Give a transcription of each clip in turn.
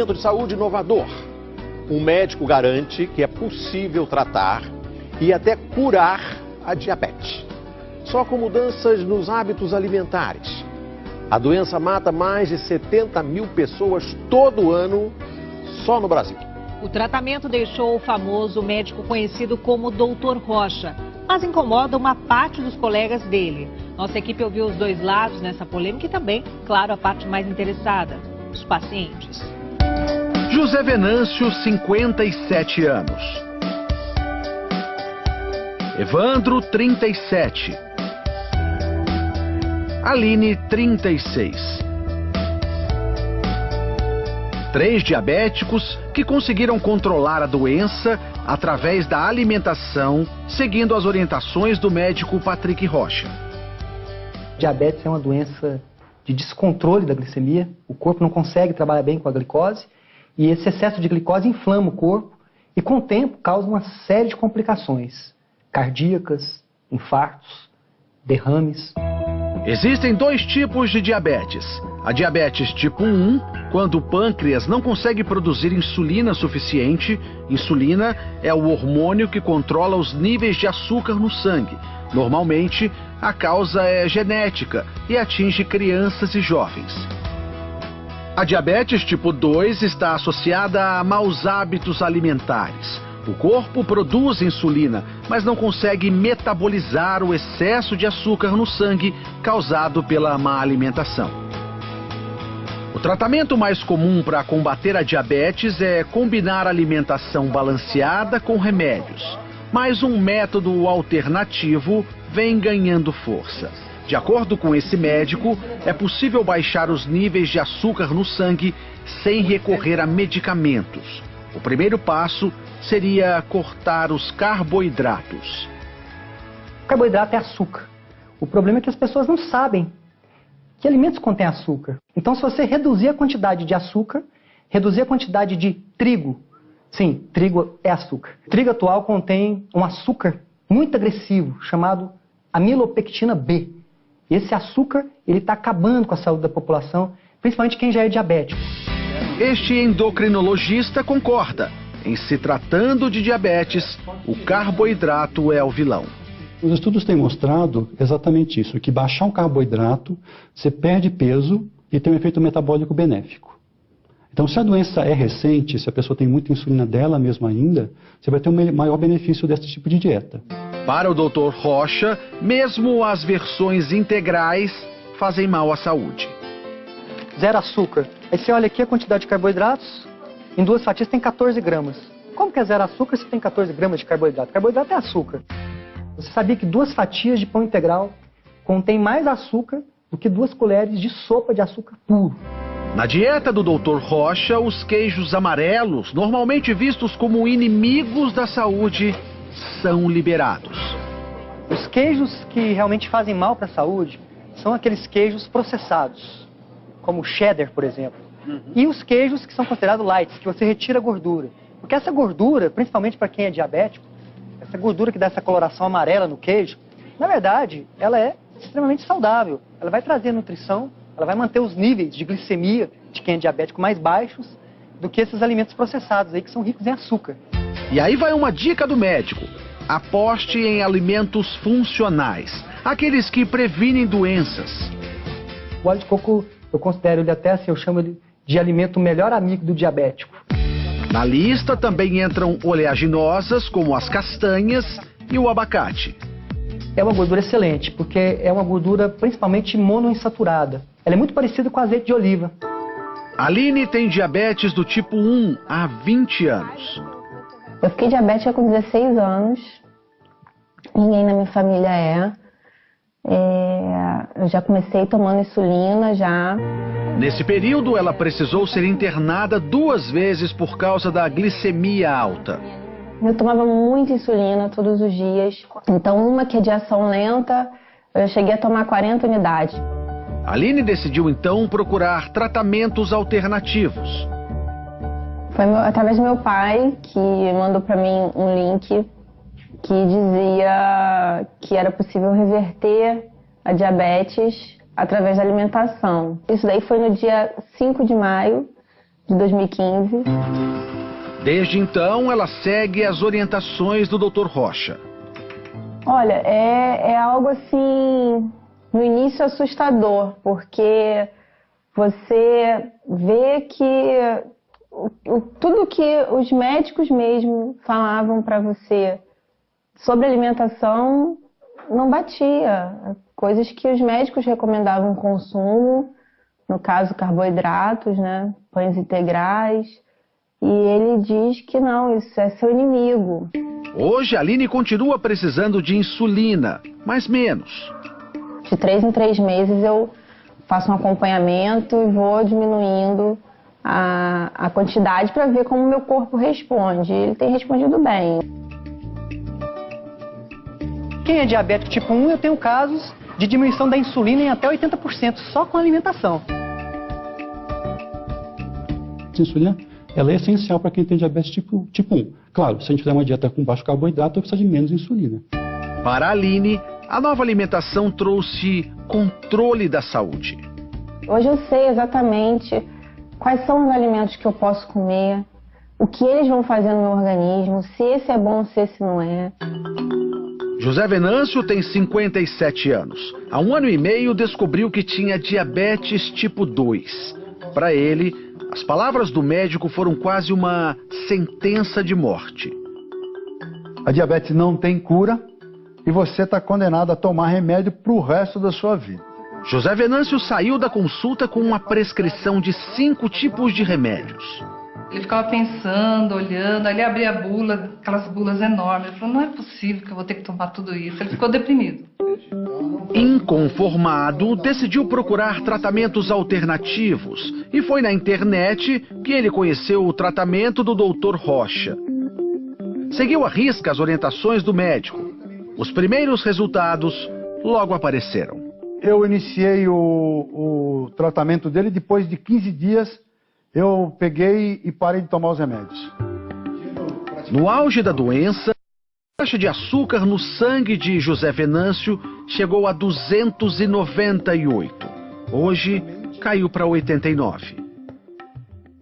Centro de saúde inovador. Um médico garante que é possível tratar e até curar a diabetes. Só com mudanças nos hábitos alimentares. A doença mata mais de 70 mil pessoas todo ano, só no Brasil. O tratamento deixou o famoso médico conhecido como Dr. Rocha, mas incomoda uma parte dos colegas dele. Nossa equipe ouviu os dois lados nessa polêmica e também, claro, a parte mais interessada, os pacientes. José Venâncio, 57 anos. Evandro, 37. Aline, 36. 3 diabéticos que conseguiram controlar a doença através da alimentação, seguindo as orientações do médico Patrick Rocha. Diabetes é uma doença de descontrole da glicemia. O corpo não consegue trabalhar bem com a glicose e esse excesso de glicose inflama o corpo e, com o tempo, causa uma série de complicações cardíacas, infartos, derrames. Existem 2 tipos de diabetes. A diabetes tipo 1, quando o pâncreas não consegue produzir insulina suficiente. Insulina é o hormônio que controla os níveis de açúcar no sangue. Normalmente, a causa é genética e atinge crianças e jovens. A diabetes tipo 2 está associada a maus hábitos alimentares. O corpo produz insulina, mas não consegue metabolizar o excesso de açúcar no sangue causado pela má alimentação. O tratamento mais comum para combater a diabetes é combinar alimentação balanceada com remédios. Mas um método alternativo vem ganhando força. De acordo com esse médico, é possível baixar os níveis de açúcar no sangue sem recorrer a medicamentos. O primeiro passo seria cortar os carboidratos. O carboidrato é açúcar. O problema é que as pessoas não sabem que alimentos contêm açúcar. Então, se você reduzir a quantidade de açúcar, reduzir a quantidade de trigo, sim, trigo é açúcar. O trigo atual contém um açúcar muito agressivo, chamado amilopectina B. Esse açúcar ele está acabando com a saúde da população, principalmente quem já é diabético. Este endocrinologista concorda. Em se tratando de diabetes, o carboidrato é o vilão. Os estudos têm mostrado exatamente isso, que baixar um carboidrato, você perde peso e tem um efeito metabólico benéfico. Então, se a doença é recente, se a pessoa tem muita insulina dela mesma ainda, você vai ter um maior benefício desse tipo de dieta. Para o Dr. Rocha, mesmo as versões integrais fazem mal à saúde. Zero açúcar. Aí você olha aqui a quantidade de carboidratos, em 2 fatias tem 14 gramas. Como que é zero açúcar se tem 14 gramas de carboidrato? Carboidrato é açúcar. Você sabia que 2 fatias de pão integral contém mais açúcar do que 2 colheres de sopa de açúcar puro? Na dieta do Dr. Rocha, os queijos amarelos, normalmente vistos como inimigos da saúde, são liberados. Os queijos que realmente fazem mal para a saúde são aqueles queijos processados, como o cheddar, por exemplo. E os queijos que são considerados light, que você retira a gordura. Porque essa gordura, principalmente para quem é diabético, essa gordura que dá essa coloração amarela no queijo, na verdade, ela é extremamente saudável. Ela vai trazer nutrição, ela vai manter os níveis de glicemia de quem é diabético mais baixos do que esses alimentos processados aí que são ricos em açúcar. E aí vai uma dica do médico. Aposte em alimentos funcionais, aqueles que previnem doenças. O óleo de coco, eu considero ele até assim, eu chamo ele de alimento melhor amigo do diabético. Na lista também entram oleaginosas, como as castanhas e o abacate. É uma gordura excelente, porque é uma gordura principalmente monoinsaturada. Ela é muito parecida com azeite de oliva. Aline tem diabetes do tipo 1 há 20 anos. Eu fiquei diabética com 16 anos. Ninguém na minha família é. Eu já comecei tomando insulina já. Nesse período, ela precisou ser internada 2 vezes por causa da glicemia alta. Eu tomava muita insulina todos os dias. Então, uma que é de ação lenta, eu cheguei a tomar 40 unidades. Aline decidiu então procurar tratamentos alternativos. Foi através do meu pai que mandou para mim um link que dizia que era possível reverter a diabetes através da alimentação. Isso daí foi no dia 5 de maio de 2015. Desde então, ela segue as orientações do Dr. Rocha. Olha, é algo assim, no início assustador, porque você vê que tudo que os médicos mesmo falavam para você sobre alimentação não batia. Coisas que os médicos recomendavam consumo, no caso carboidratos, né, pães integrais, e ele diz que não, isso é seu inimigo. Hoje, a Aline continua precisando de insulina, mas menos. De 3 em 3 meses eu faço um acompanhamento e vou diminuindo a quantidade para ver como o meu corpo responde. Ele tem respondido bem. Quem é diabético tipo 1, eu tenho casos de diminuição da insulina em até 80%, só com alimentação. A insulina, ela é essencial para quem tem diabetes tipo 1. Claro, se a gente fizer uma dieta com baixo carboidrato, precisa de menos insulina. Para a Aline, a nova alimentação trouxe controle da saúde. Hoje eu sei exatamente quais são os alimentos que eu posso comer, o que eles vão fazer no meu organismo, se esse é bom, se esse não é. José Venâncio tem 57 anos. Há 1 ano e meio descobriu que tinha diabetes tipo 2. Para ele, as palavras do médico foram quase uma sentença de morte. A diabetes não tem cura e você está condenado a tomar remédio para o resto da sua vida. José Venâncio saiu da consulta com uma prescrição de 5 tipos de remédios. Ele ficava pensando, olhando, aí ele abria a bula, aquelas bulas enormes. Ele falou, não é possível que eu vou ter que tomar tudo isso. Ele ficou deprimido. Inconformado, decidiu procurar tratamentos alternativos e foi na internet que ele conheceu o tratamento do Dr. Rocha. Seguiu à risca as orientações do médico. Os primeiros resultados logo apareceram. Eu iniciei o tratamento dele, depois de 15 dias eu peguei e parei de tomar os remédios. No auge da doença, a taxa de açúcar no sangue de José Venâncio chegou a 298. Hoje, caiu para 89.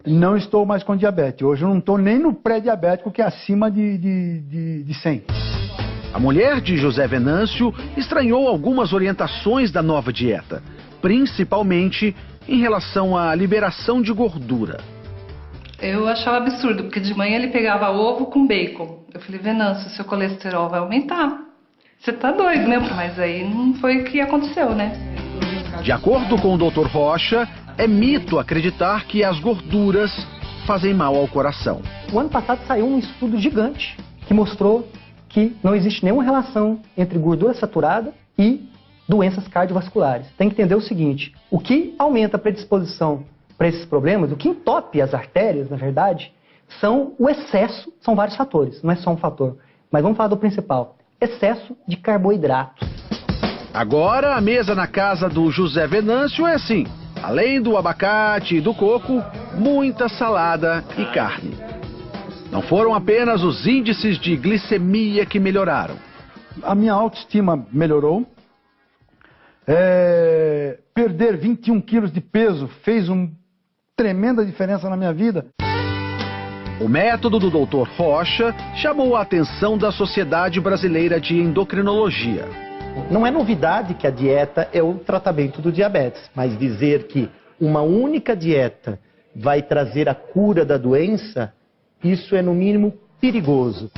Não estou mais com diabetes. Hoje eu não estou nem no pré-diabético, que é acima de 100. A mulher de José Venâncio estranhou algumas orientações da nova dieta, principalmente em relação à liberação de gordura. Eu achava absurdo, porque de manhã ele pegava ovo com bacon. Eu falei, Venâncio, seu colesterol vai aumentar. Você tá doido, né? Mas aí não foi o que aconteceu, né? De acordo com o Dr. Rocha, é mito acreditar que as gorduras fazem mal ao coração. O ano passado saiu um estudo gigante que mostrou que não existe nenhuma relação entre gordura saturada e doenças cardiovasculares. Tem que entender o seguinte, o que aumenta a predisposição para esses problemas, o que entope as artérias, na verdade, são o excesso, são vários fatores, não é só um fator. Mas vamos falar do principal, excesso de carboidratos. Agora a mesa na casa do José Venâncio é assim, além do abacate e do coco, muita salada e carne. Não foram apenas os índices de glicemia que melhoraram. A minha autoestima melhorou. Perder 21 quilos de peso fez uma tremenda diferença na minha vida. O método do Dr. Rocha chamou a atenção da Sociedade Brasileira de Endocrinologia. Não é novidade que a dieta é o tratamento do diabetes, mas dizer que uma única dieta vai trazer a cura da doença, isso é no mínimo perigoso.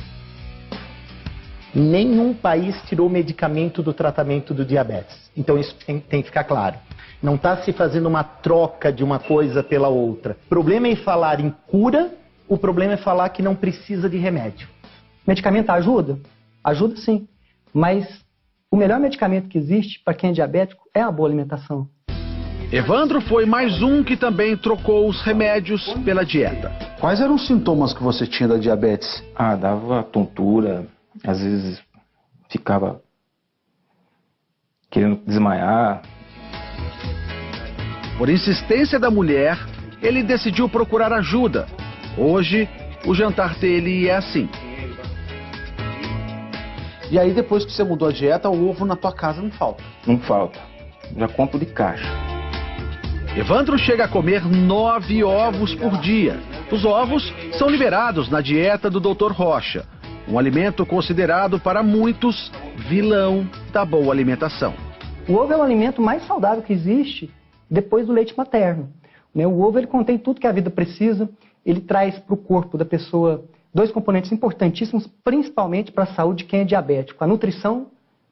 Nenhum país tirou medicamento do tratamento do diabetes. Então isso tem que ficar claro. Não está se fazendo uma troca de uma coisa pela outra. O problema é falar em cura, o problema é falar que não precisa de remédio. Medicamento ajuda? Ajuda sim. Mas o melhor medicamento que existe para quem é diabético é a boa alimentação. Evandro foi mais um que também trocou os remédios pela dieta. Quais eram os sintomas que você tinha da diabetes? Dava tontura, às vezes ficava querendo desmaiar. Por insistência da mulher, ele decidiu procurar ajuda. Hoje, o jantar dele é assim. E aí, depois que você mudou a dieta, o ovo na tua casa não falta? Não falta. Já compro de caixa. Evandro chega a comer 9 ovos por dia. Os ovos são liberados na dieta do Dr. Rocha, um alimento considerado para muitos vilão da boa alimentação. O ovo é o alimento mais saudável que existe depois do leite materno. O ovo ele contém tudo que a vida precisa, ele traz para o corpo da pessoa 2 componentes importantíssimos, principalmente para a saúde de quem é diabético. A nutrição,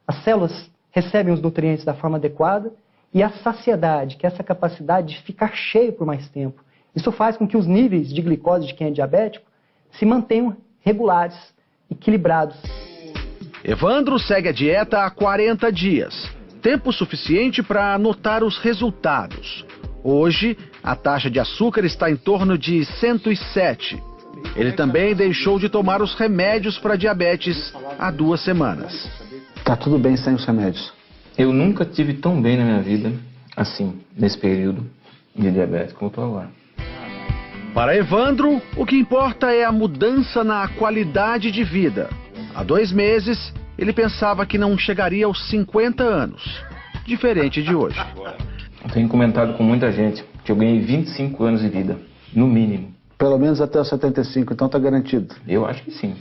as células recebem os nutrientes da forma adequada, e a saciedade, que é essa capacidade de ficar cheio por mais tempo. Isso faz com que os níveis de glicose de quem é diabético se mantenham regulares, equilibrados. Evandro segue a dieta há 40 dias, tempo suficiente para anotar os resultados. Hoje, a taxa de açúcar está em torno de 107. Ele também deixou de tomar os remédios para diabetes há 2 semanas. Tá tudo bem sem os remédios? Eu nunca tive tão bem na minha vida, assim, nesse período de diabetes como eu estou agora. Para Evandro, o que importa é a mudança na qualidade de vida. Há 2 meses, ele pensava que não chegaria aos 50 anos, diferente de hoje. Eu tenho comentado com muita gente que eu ganhei 25 anos de vida, no mínimo. Pelo menos até os 75, então tá garantido? Eu acho que sim.